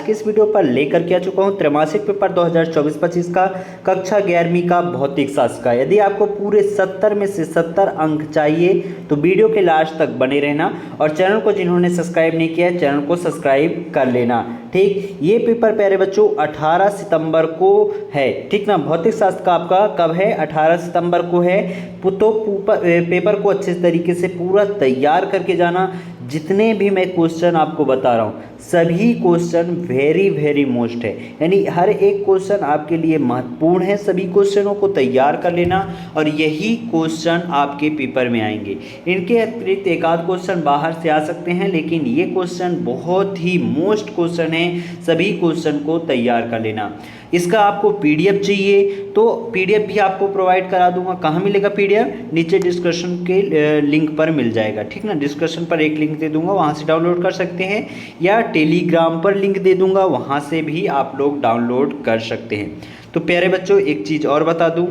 के इस वीडियो पर लेकर के आ चुका हूँ त्रैमासिक पेपर 2024-25 का कक्षा 11वीं का भौतिक शास्त्र का। यदि आपको पूरे 70 में से 70 अंक चाहिए तो वीडियो के लास्ट तक बने रहना और चैनल को जिन्होंने सब्सक्राइब नहीं किया है चैनल को सब्सक्राइब कर लेना। ठीक, ये पेपर प्यारे बच्चों 18 सितंबर को है। ठीक ना, भौतिक शास्त्र का आपका कब है? 18 सितंबर को है। तो पेपर को अच्छे तरीके से पूरा तैयार करके जाना। जितने भी मैं क्वेश्चन आपको बता रहा हूँ सभी क्वेश्चन वेरी वेरी मोस्ट है, यानी हर एक क्वेश्चन आपके लिए महत्वपूर्ण है। सभी क्वेश्चनों को तैयार कर लेना और यही क्वेश्चन आपके पेपर में आएंगे। इनके अतिरिक्त एक आध क्वेश्चन बाहर से आ सकते हैं, लेकिन ये क्वेश्चन बहुत ही मोस्ट क्वेश्चन है। सभी क्वेश्चन को तैयार कर लेना। इसका आपको पीडीएफ चाहिए तो पीडीएफ भी आपको प्रोवाइड करा दूंगा। कहाँ मिलेगा पीडीएफ? नीचे डिस्क्रिप्शन के लिंक पर मिल जाएगा। ठीक ना, डिस्क्रिप्शन पर एक लिंक दे दूंगा, वहाँ से डाउनलोड कर सकते हैं, या टेलीग्राम पर लिंक दे दूंगा, वहाँ से भी आप लोग डाउनलोड कर सकते हैं। तो प्यारे बच्चों एक चीज़ और बता दूँ,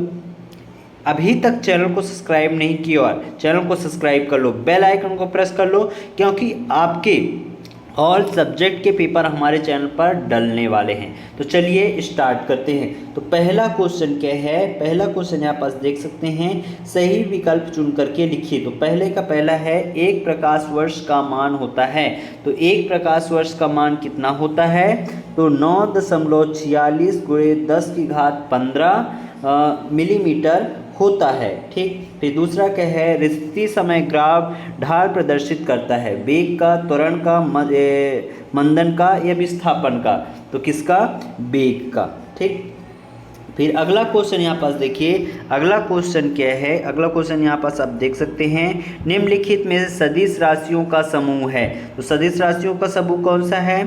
अभी तक चैनल को सब्सक्राइब नहीं किया और चैनल को सब्सक्राइब कर लो, बेल आइकन को प्रेस कर लो, क्योंकि आपके ऑल सब्जेक्ट के पेपर हमारे चैनल पर डलने वाले हैं। तो चलिए स्टार्ट करते हैं। तो पहला क्वेश्चन क्या है? पहला क्वेश्चन यहाँ पास देख सकते हैं, सही विकल्प चुन करके लिखिए। तो पहले का पहला है, एक प्रकाश वर्ष का मान होता है। तो एक प्रकाश वर्ष का मान कितना होता है? तो 9.46 × 10⁻15 मिलीमीटर होता है। ठीक, फिर दूसरा क्या है, रिश्ती समय ग्राफ ढाल प्रदर्शित करता है, वेग का, त्वरण का, मंदन का या विस्थापन का? तो किसका? वेग का। ठीक, फिर अगला क्वेश्चन यहाँ पास देखिए, अगला क्वेश्चन क्या है? अगला क्वेश्चन यहाँ पास आप देख सकते हैं, निम्नलिखित में सदिश राशियों का समूह है। तो सदिश राशियों का समूह कौन सा है?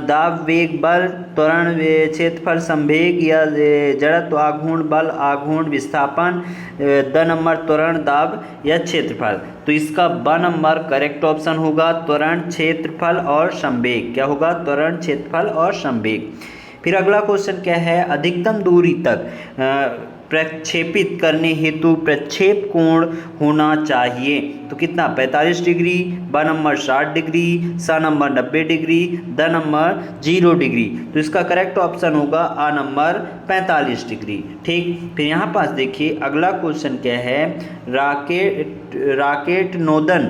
दाब, वेग, बल, त्वरण, क्षेत्रफल, संवेग या जड़त्व, आघूर्ण, बल, आघूर्ण, विस्थापन, द नंबर त्वरण, दाब या क्षेत्रफल? तो इसका ब नंबर करेक्ट ऑप्शन होगा, त्वरण, क्षेत्रफल और संवेग। क्या होगा? त्वरण, क्षेत्रफल और संवेग। फिर अगला क्वेश्चन क्या है, अधिकतम दूरी तक प्रक्षेपित करने हेतु प्रक्षेप कोण होना चाहिए। तो कितना? 45 डिग्री, ब नंबर 60 डिग्री, स number 90 degree, the number 0 degree. तो इसका करेक्ट ऑप्शन होगा आ नंबर 45 डिग्री। ठीक, फिर यहाँ पास देखिए अगला क्वेश्चन क्या है, राकेट नोदन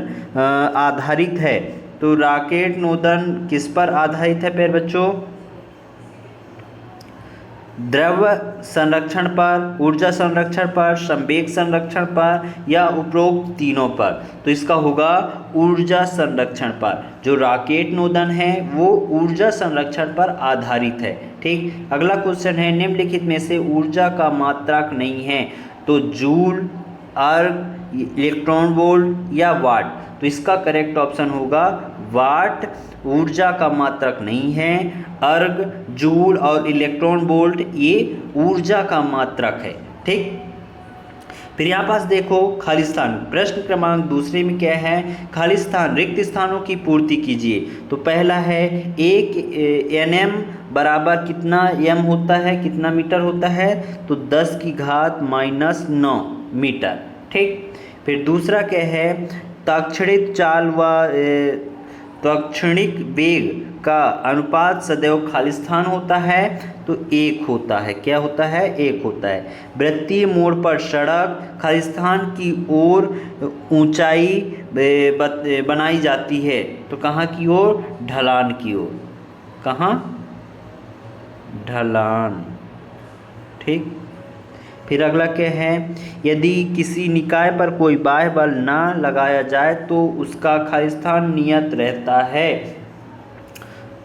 आधारित है। तो राकेट नोदन किस पर आधारित है प्यारे बच्चों? द्रव संरक्षण पर, ऊर्जा संरक्षण पर, संवेग संरक्षण पर या उपरोक्त तीनों पर? तो इसका होगा ऊर्जा संरक्षण पर। जो राकेट नोदन है वो ऊर्जा संरक्षण पर आधारित है। ठीक, अगला क्वेश्चन है, निम्नलिखित में से ऊर्जा का मात्रक नहीं है। तो जूल, अर्ग, इलेक्ट्रॉन वोल्ट या वाट? तो इसका करेक्ट ऑप्शन होगा वाट। ऊर्जा का मात्रक नहीं है। अर्ग, जूल और इलेक्ट्रॉन वोल्ट ये ऊर्जा का मात्रक है। ठीक, फिर यहाँ पास देखो खालिस्तान, प्रश्न क्रमांक दूसरे में क्या है, खालिस्तान रिक्त स्थानों की पूर्ति कीजिए। तो पहला है, 1 nm बराबर कितना m होता है, कितना मीटर होता है? तो 10⁻⁻9 मीटर। ठीक, फिर दूसरा क्या है, ताक्षणिक चाल व ताक्षणिक वेग का अनुपात सदैव खालिस्तान होता है। तो 1 होता है। क्या होता है? 1 होता है। वृत्तीय मोड़ पर सड़क खालिस्तान की ओर ऊंचाई बनाई जाती है। तो कहाँ की ओर? ढलान की ओर। कहाँ? ढलान। ठीक, फिर अगला क्या है, यदि किसी निकाय पर कोई बाह्य बल न लगाया जाए तो उसका खालिस्तान नियत रहता है।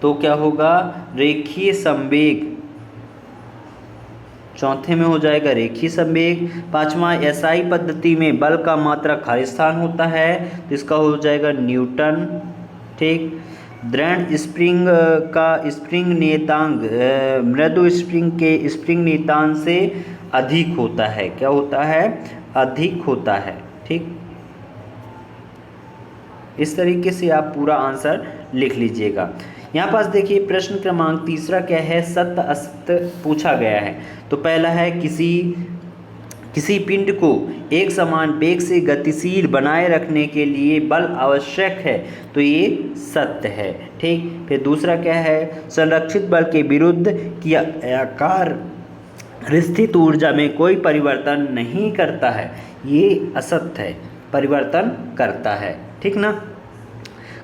तो क्या होगा? रेखीय संवेग। चौथे में हो जाएगा रेखीय संवेग। पांचवा, एसआई पद्धति में बल का मात्रक खालिस्तान होता है। तो इसका हो जाएगा न्यूटन। ठीक, दृढ़ स्प्रिंग का स्प्रिंग नियतांक मृदु स्प्रिंग के स्प्रिंग नियतांक से अधिक होता है। क्या होता है? अधिक होता है। ठीक, इस तरीके से आप पूरा आंसर लिख लीजिएगा। यहाँ पास देखिए प्रश्न क्रमांक तीसरा क्या है, सत्य असत्य पूछा गया है। तो पहला है, किसी किसी पिंड को एक समान वेग से गतिशील बनाए रखने के लिए बल आवश्यक है, तो ये सत्य है। ठीक, फिर दूसरा क्या है, संरक्षित बल के विरुद्ध की आकार स्थित ऊर्जा में कोई परिवर्तन नहीं करता है, ये असत्य है, परिवर्तन करता है। ठीक ना।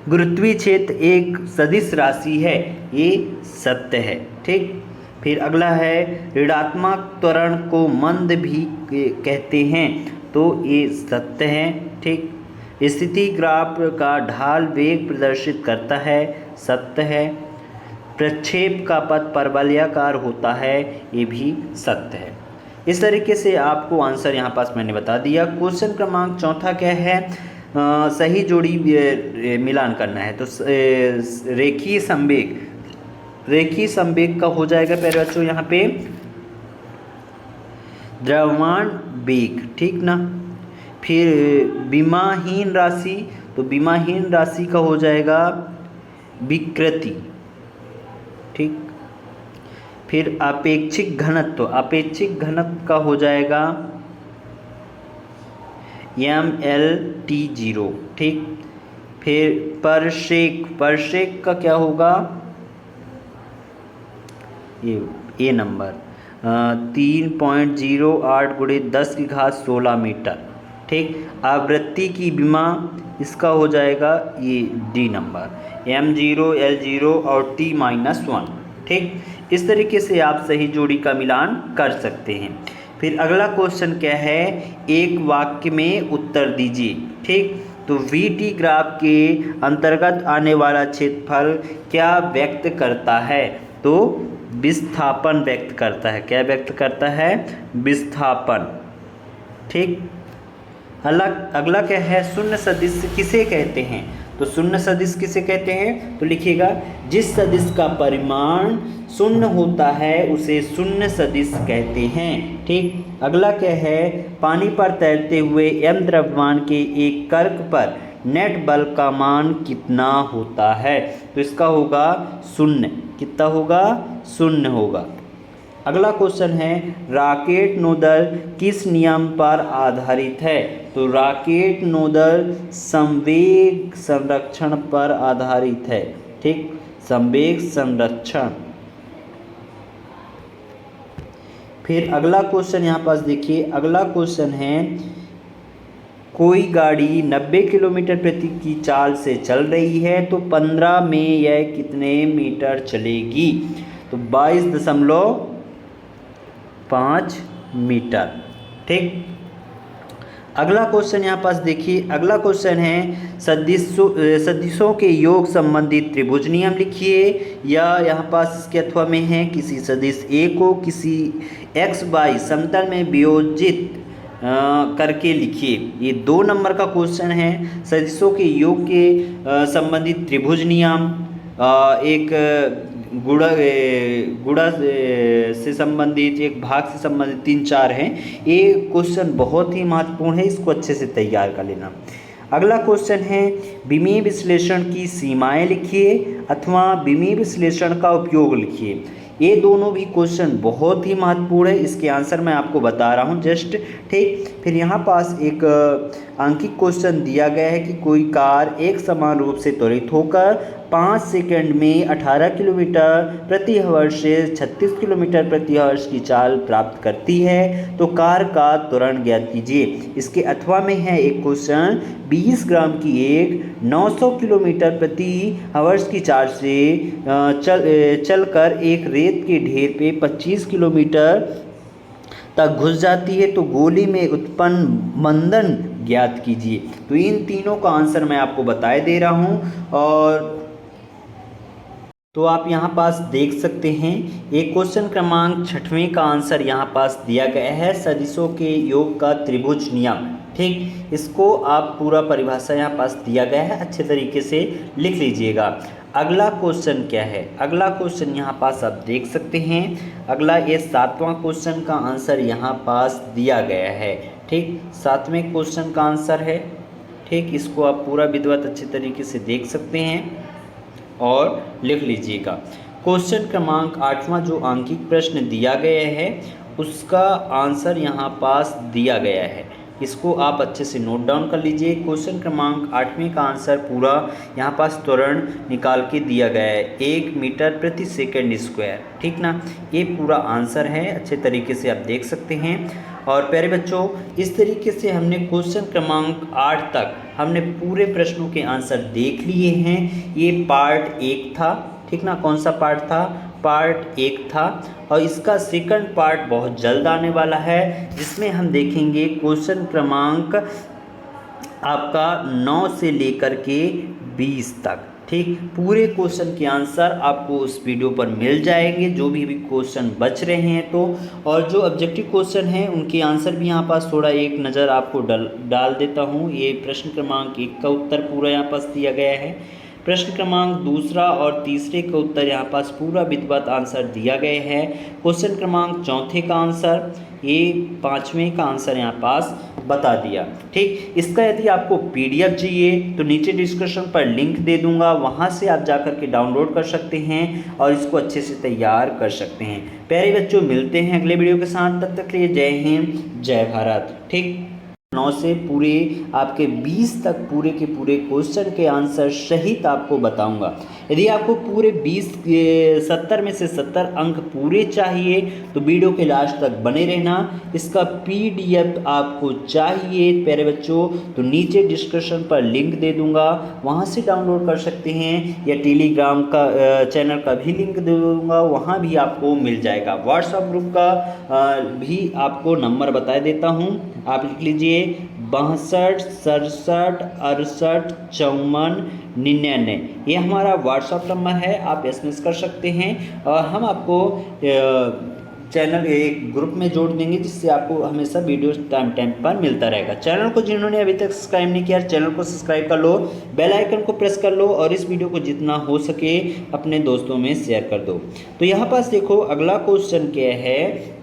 गुरुत्वीय क्षेत्र एक सदिश राशि है, ये सत्य है। ठीक, फिर अगला है ऋणात्मक त्वरण को मंद भी कहते हैं, तो ये सत्य है। ठीक, स्थिति ग्राफ का ढाल वेग प्रदर्शित करता है, सत्य है। प्रक्षेप का पथ परवलयाकार होता है, ये भी सत्य है। इस तरीके से आपको आंसर यहाँ पास मैंने बता दिया। क्वेश्चन क्रमांक चौथा क्या है, सही जोड़ी मिलान करना है। तो रेखीय संवेग, रेखीय संवेग का हो जाएगा पहले बच्चों यहाँ पे द्रव्यमान वेग। ठीक ना। फिर विमाहीन राशि, तो विमाहीन राशि का हो जाएगा विकृति। ठीक, फिर आपेक्षिक घनत्व, तो आपेक्षिक घनत्व का हो जाएगा MLT0। ठीक, फिर परसेक, परसेक का क्या होगा, ये नंबर 3.08 गुणे 10 की घात 16 मीटर। ठीक, आवृत्ति की विमा, इसका हो जाएगा ये D नंबर M0 L0 और T-1। ठीक, इस तरीके से आप सही जोड़ी का मिलान कर सकते हैं। फिर अगला क्वेश्चन क्या है, एक वाक्य में उत्तर दीजिए। ठीक, तो VT ग्राफ के अंतर्गत आने वाला क्षेत्रफल क्या व्यक्त करता है, तो विस्थापन व्यक्त करता है। क्या व्यक्त करता है, विस्थापन। ठीक, अगला क्या है, शून्य सदिश किसे कहते हैं, तो शून्य सदिश किसे कहते हैं, तो लिखिएगा जिस सदिश का परिमाण शून्य होता है उसे शून्य सदिश कहते हैं। ठीक, अगला क्या है, पानी पर तैरते हुए m द्रव्यमान के एक कर्क पर नेट बल का मान कितना होता है, तो इसका होगा शून्य। कितना होगा, शून्य होगा। अगला क्वेश्चन है रॉकेट नोजल किस नियम पर आधारित है, तो रॉकेट नोजल संवेग संरक्षण पर आधारित है। ठीक, संवेग संरक्षण। फिर अगला क्वेश्चन यहाँ पास देखिए, अगला क्वेश्चन है कोई गाड़ी 90 किलोमीटर प्रति की चाल से चल रही है, तो 15 में यह कितने मीटर चलेगी, तो 22.5 मीटर। ठीक, अगला क्वेश्चन यहाँ पास देखिए, अगला क्वेश्चन है सदिशों के योग संबंधित त्रिभुज नियम लिखिए, या यहाँ पास इसके अथवा में है किसी सदिश A को किसी XY समतल में वियोजित करके लिखिए। ये 2 नंबर का क्वेश्चन है। सदिशों के योग के संबंधित त्रिभुज नियम, एक गुणा से संबंधित, एक भाग से संबंधित 3-4 हैं। ये क्वेश्चन बहुत ही महत्वपूर्ण है, इसको अच्छे से तैयार कर लेना। अगला क्वेश्चन है विमीय विश्लेषण की सीमाएं लिखिए अथवा विमीय विश्लेषण का उपयोग लिखिए। ये दोनों भी क्वेश्चन बहुत ही महत्वपूर्ण है, इसके आंसर मैं आपको बता रहा हूँ जस्ट। ठीक, फिर यहाँ पास एक अंकित क्वेश्चन दिया गया है कि कोई कार एक समान रूप से त्वरित होकर 5 सेकंड में 18 किलोमीटर प्रति आवर्स से 36 किलोमीटर प्रति आवर्स की चाल प्राप्त करती है, तो कार का त्वरण ज्ञात कीजिए। इसके अथवा में है एक क्वेश्चन, 20 ग्राम की एक 900 किलोमीटर प्रति आवर्स की चाल से चलकर एक रेत के ढेर पे 25 किलोमीटर तक घुस जाती है, तो गोली में उत्पन्न मंदन ज्ञात कीजिए। तो इन तीनों का आंसर मैं आपको बताए दे रहा हूँ। और तो आप यहाँ पास देख सकते हैं एक क्वेश्चन क्रमांक 6वें का आंसर यहाँ पास दिया गया है, सदिशों के योग का त्रिभुज नियम। ठीक, इसको आप पूरा परिभाषा यहाँ पास दिया गया है, अच्छे तरीके से लिख लीजिएगा। अगला क्वेश्चन क्या है, अगला क्वेश्चन यहाँ पास आप देख सकते हैं। अगला ये 7वां क्वेश्चन का आंसर यहाँ पास दिया गया है। ठीक, 7वें क्वेश्चन का आंसर है। ठीक, इसको आप पूरा विधिवत अच्छे तरीके से देख सकते हैं और लिख लीजिएगा। क्वेश्चन क्रमांक 8वां जो आंकिक प्रश्न दिया गया है उसका आंसर यहाँ पास दिया गया है। इसको आप अच्छे से नोट डाउन कर लीजिए। क्वेश्चन क्रमांक 8वें का आंसर पूरा यहाँ पास त्वरण निकाल के दिया गया है, 1 मीटर प्रति सेकंड स्क्वायर। ठीक ना, ये पूरा आंसर है, अच्छे तरीके से आप देख सकते हैं। और प्यारे बच्चों, इस तरीके से हमने क्वेश्चन क्रमांक 8 तक हमने पूरे प्रश्नों के आंसर देख लिए हैं। ये पार्ट 1 था। ठीक ना, कौन सा पार्ट था? पार्ट 1 था। और इसका सेकंड पार्ट बहुत जल्द आने वाला है, जिसमें हम देखेंगे क्वेश्चन क्रमांक आपका 9 से लेकर के 20 तक। ठीक, पूरे क्वेश्चन के आंसर आपको उस वीडियो पर मिल जाएंगे, जो भी क्वेश्चन बच रहे हैं तो। और जो ऑब्जेक्टिव क्वेश्चन हैं उनके आंसर भी यहाँ पास थोड़ा एक नज़र आपको डाल देता हूँ। ये प्रश्न क्रमांक 1 का उत्तर पूरा यहाँ पास दिया गया है। प्रश्न क्रमांक 2 और 3 का उत्तर यहाँ पास पूरा विधिवत आंसर दिया गया है। क्वेश्चन क्रमांक 4 का आंसर, ये 5वें का आंसर यहाँ पास बता दिया। ठीक, इसका यदि आपको PDF चाहिए तो नीचे डिस्क्रिप्शन पर लिंक दे दूंगा, वहाँ से आप जाकर के डाउनलोड कर सकते हैं और इसको अच्छे से तैयार कर सकते हैं। प्यारे बच्चों, मिलते हैं अगले वीडियो के साथ, तब तक के लिए जय हिंद, जय भारत। ठीक, 9 से पूरे आपके 20 तक पूरे के पूरे क्वेश्चन के आंसर सहित आपको बताऊंगा। यदि आपको पूरे 70 में से 70 अंक पूरे चाहिए तो वीडियो के लास्ट तक बने रहना। इसका PDF आपको चाहिए प्यारे बच्चों तो नीचे डिस्क्रिप्शन पर लिंक दे दूंगा, वहां से डाउनलोड कर सकते हैं, या टेलीग्राम का चैनल का भी लिंक दे दूंगा, वहां भी आपको मिल जाएगा। व्हाट्सएप ग्रुप का भी आपको नंबर बता देता हूं, आप लिख लीजिए 62 67 68 54 99। ये हमारा व्हाट्सएप नंबर है, आप SMS कर सकते हैं और हम आपको चैनल एक ग्रुप में जोड़ देंगे, जिससे आपको हमेशा वीडियो टाइम पर मिलता रहेगा। चैनल को जिन्होंने अभी तक सब्सक्राइब नहीं किया, चैनल को सब्सक्राइब कर लो, बेल आइकन को प्रेस कर लो और इस वीडियो को जितना हो सके अपने दोस्तों में शेयर कर दो। तो यहाँ पास देखो, अगला क्वेश्चन क्या है,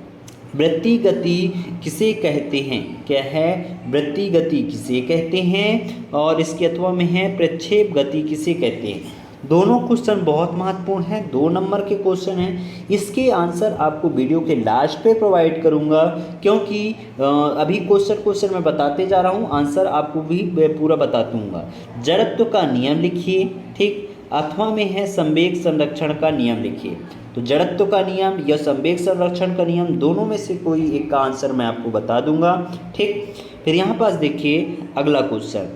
वृत्तीय गति किसे कहते हैं? क्या है? वृत्तीय गति किसे कहते हैं? और इसके अथवा में है प्रक्षेप गति किसे कहते हैं? दोनों क्वेश्चन बहुत महत्वपूर्ण हैं, 2 नंबर के क्वेश्चन हैं। इसके आंसर आपको वीडियो के लास्ट पे प्रोवाइड करूंगा, क्योंकि अभी क्वेश्चन मैं बताते जा रहा हूं, आंसर आपको भी पूरा बता दूंगा। जड़त्व का नियम लिखिए। ठीक, अथवा में है संवेग संरक्षण का नियम लिखिए। तो जड़त्व का नियम या संवेग संरक्षण का नियम, दोनों में से कोई एक का आंसर मैं आपको बता दूंगा। ठीक, फिर यहाँ पास देखिए अगला क्वेश्चन,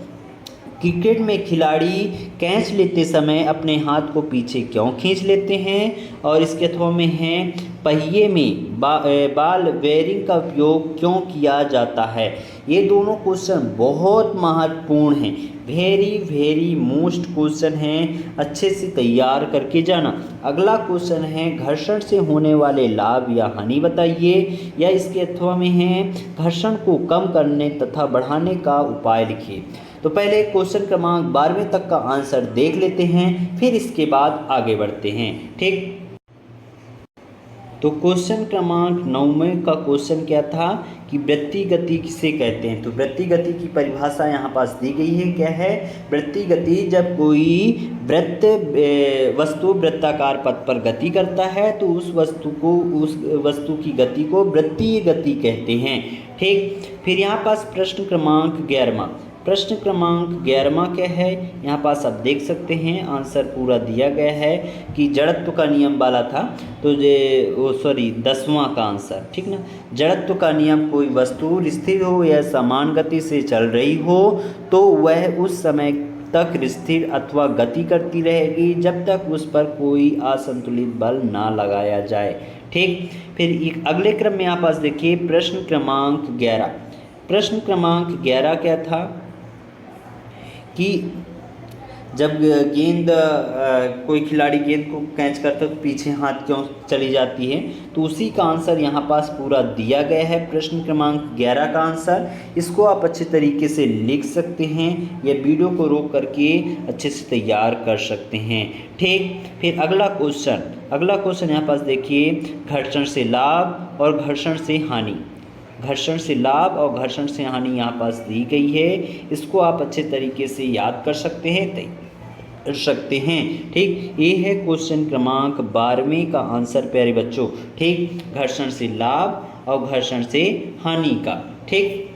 क्रिकेट में खिलाड़ी कैच लेते समय अपने हाथ को पीछे क्यों खींच लेते हैं? और इसके अथवा में है पहिए में बाल बेयरिंग का उपयोग क्यों किया जाता है? ये दोनों क्वेश्चन बहुत महत्वपूर्ण हैं, वेरी मोस्ट क्वेश्चन हैं, अच्छे से तैयार करके जाना। अगला क्वेश्चन है घर्षण से होने वाले लाभ या हानि बताइए, या इसके अथवा में है घर्षण को कम करने तथा बढ़ाने का उपाय लिखिए। तो पहले क्वेश्चन क्रमांक 12वें तक का आंसर देख लेते हैं, फिर इसके बाद आगे बढ़ते हैं। ठीक, तो क्वेश्चन क्रमांक 9वें का क्वेश्चन क्या था कि वृत्तीय गति किसे कहते हैं? तो वृत्तीय गति की परिभाषा यहाँ पास दी गई है। क्या है वृत्तीय गति? जब कोई वस्तु वृत्ताकार पथ पर गति करता है तो उस वस्तु की गति को वृत्तीय गति कहते हैं। ठीक, फिर यहाँ पास प्रश्न क्रमांक 11वां क्या है? यहाँ पास आप देख सकते हैं आंसर पूरा दिया गया है कि जड़त्व का नियम वाला था, तो 10वां का आंसर। ठीक ना, जड़त्व का नियम, कोई वस्तु स्थिर हो या समान गति से चल रही हो तो वह उस समय तक स्थिर अथवा गति करती रहेगी जब तक उस पर कोई असंतुलित बल ना लगाया जाए। ठीक, फिर अगले क्रम में आप पास देखिए प्रश्न क्रमांक 11 क्या था कि जब गेंद कोई खिलाड़ी गेंद को कैच करता है तो पीछे हाथ क्यों चली जाती है? तो उसी का आंसर यहाँ पास पूरा दिया गया है, प्रश्न क्रमांक 11 का आंसर। इसको आप अच्छे तरीके से लिख सकते हैं या वीडियो को रोक करके अच्छे से तैयार कर सकते हैं। ठीक, फिर अगला क्वेश्चन यहाँ पास देखिए, घर्षण से लाभ और घर्षण से हानि। घर्षण से लाभ और घर्षण से हानि यहाँ पास दी गई है, इसको आप अच्छे तरीके से याद कर सकते हैं। ठीक, ये है क्वेश्चन क्रमांक 12वें का आंसर प्यारे बच्चों। ठीक, घर्षण से लाभ और घर्षण से हानि का। ठीक,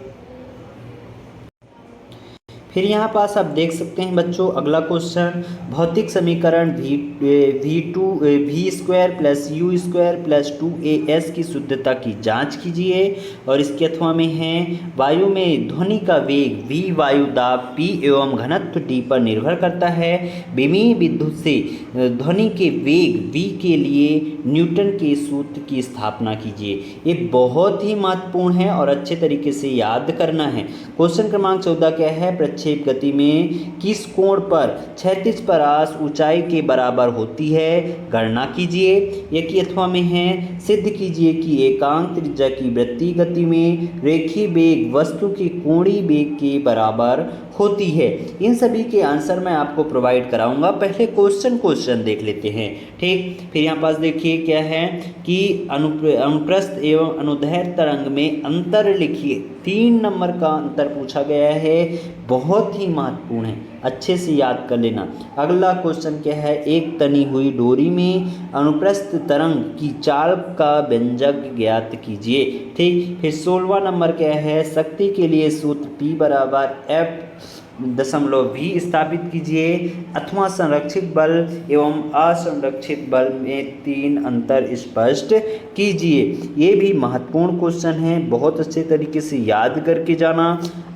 फिर यहाँ पास आप देख सकते हैं बच्चों अगला क्वेश्चन, भौतिक समीकरण V square plus U square plus 2as की शुद्धता की जांच कीजिए। और इसके अथवा में है वायु में ध्वनि का वेग v वायु दाब p एवं घनत्व d पर निर्भर करता है। विमीय विद्युत से ध्वनि के वेग v के लिए न्यूटन के सूत्र की स्थापना कीजिए। ये बहुत ही महत्वपूर्ण है और अच्छे तरीके से याद करना है। क्वेश्चन क्रमांक 14 क्या है, प्रक्षेप गति में किस कोण पर क्षैतिज परास ऊंचाई के बराबर होती है, गणना कीजिए। एक ही अथवा में है, सिद्ध कीजिए कि एकांक त्रिज्या की वृत्तीय गति में रेखीय वेग वस्तु के कोणीय वेग के बराबर होती है। इन सभी के आंसर मैं आपको प्रोवाइड कराऊंगा। पहले क्वेश्चन देख लेते हैं। ठीक, फिर यहाँ पास देखिए क्या है कि अनुप्रस्थ एवं अनुदैर्ध्य तरंग में अंतर लिखिए। 3 नंबर का अंतर पूछा गया है, बहुत ही महत्वपूर्ण है, अच्छे से याद कर लेना। अगला क्वेश्चन क्या है, एक तनी हुई डोरी में अनुप्रस्थ तरंग की चाल का व्यंजक ज्ञात कीजिए। ठीक, फिर 16वां नंबर क्या है, शक्ति के लिए सूत्र P बराबर F.V स्थापित कीजिए। अथवा संरक्षित बल एवं असंरक्षित बल में 3 अंतर स्पष्ट कीजिए। ये भी महत्वपूर्ण क्वेश्चन है, बहुत अच्छे तरीके से याद करके जाना।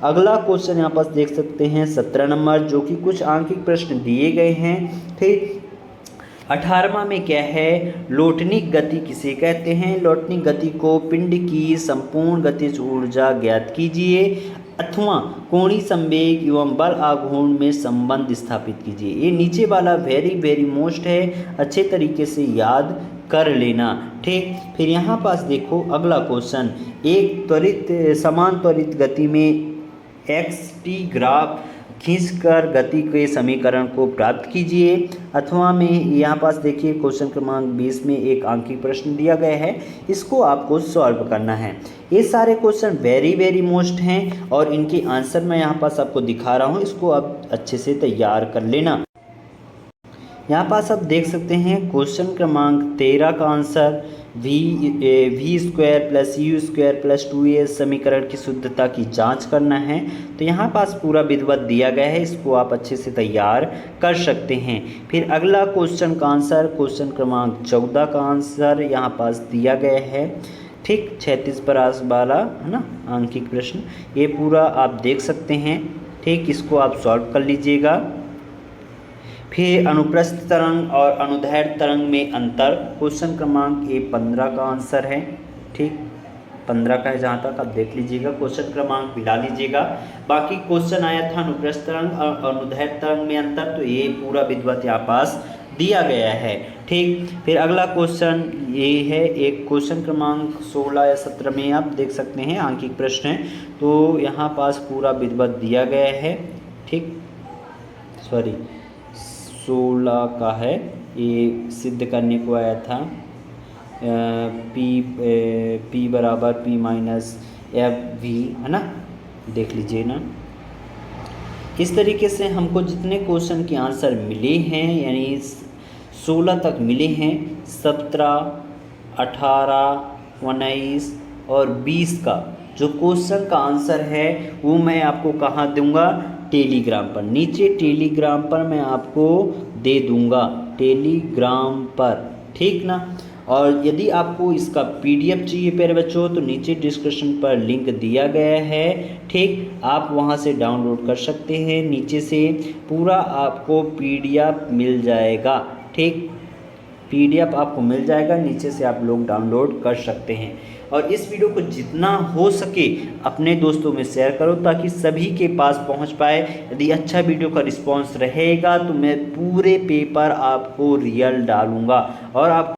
अगला क्वेश्चन यहाँ पास देख सकते हैं 17 नंबर, जो कि कुछ आंकिक प्रश्न दिए गए हैं। ठीक, 18वां में क्या है, लोटनिक गति किसे कहते हैं। लोटनिक गति को पिंड की संपूर्ण गतिज ऊर्जा ज्ञात कीजिए अथवा कोणीय संवेग एवं बल आघूर्ण में संबंध स्थापित कीजिए। ये नीचे वाला वेरी मोस्ट है, अच्छे तरीके से याद कर लेना। ठीक, फिर यहाँ पास देखो अगला क्वेश्चन, एक समान त्वरित गति में xt ग्राफ खींचकर गति के समीकरण को प्राप्त कीजिए। अथवा में यहाँ पास देखिए क्वेश्चन क्रमांक 20 में एक आंकिक प्रश्न दिया गया है, इसको आपको सॉल्व करना है। ये सारे क्वेश्चन वेरी मोस्ट हैं और इनके आंसर मैं यहाँ पास आपको दिखा रहा हूँ, इसको आप अच्छे से तैयार कर लेना। यहाँ पास आप देख सकते हैं क्वेश्चन क्रमांक 13 का answer V square plus U square plus 2a समीकरण की शुद्धता की जांच करना है। तो यहाँ पास पूरा विधिवत दिया गया है, इसको आप अच्छे से तैयार कर सकते हैं। फिर अगला क्वेश्चन का आंसर, क्वेश्चन क्रमांक 14 का आंसर यहाँ पास दिया गया है। ठीक, 36 परास वाला है ना आंकिक प्रश्न, ये पूरा आप देख सकते हैं। ठीक, इसको आप सॉल्व कर लीजिएगा। फिर अनुप्रस्थ तरंग और अनुदैर्ध्य तरंग में अंतर, क्वेश्चन क्रमांक 15 का आंसर है। ठीक, 15 का है जहाँ तक आप देख लीजिएगा, क्वेश्चन क्रमांक मिला लीजिएगा। बाकी क्वेश्चन आया था अनुप्रस्थ तरंग और अनुदैर्ध्य तरंग में अंतर, तो ये पूरा विधिवत यहाँ पास दिया गया है। ठीक, फिर अगला क्वेश्चन ये है, एक क्वेश्चन क्रमांक 16 या 17 में आप देख सकते हैं आंकिक प्रश्न है, तो यहाँ पास पूरा विधिवत दिया गया है। ठीक, 16 का है, ये सिद्ध करने को आया था P बराबर P माइनस FV है ना, देख लीजिए ना। इस तरीके से हमको जितने क्वेश्चन के आंसर मिले हैं, यानी 16 तक मिले हैं, 17, 18, 19 और 20 का जो क्वेश्चन का आंसर है वो मैं आपको कहाँ दूंगा, टेलीग्राम पर। नीचे टेलीग्राम पर मैं आपको दे दूंगा, टेलीग्राम पर। ठीक ना, और यदि आपको इसका PDF चाहिए प्यारे बच्चों, तो नीचे डिस्क्रिप्शन पर लिंक दिया गया है। ठीक, आप वहां से डाउनलोड कर सकते हैं, नीचे से पूरा आपको PDF मिल जाएगा। ठीक, PDF आपको मिल जाएगा, नीचे से आप लोग डाउनलोड कर सकते हैं। और इस वीडियो को जितना हो सके अपने दोस्तों में शेयर करो ताकि सभी के पास पहुंच पाए। यदि अच्छा वीडियो का रिस्पांस रहेगा तो मैं पूरे पेपर आपको रियल डालूंगा और आप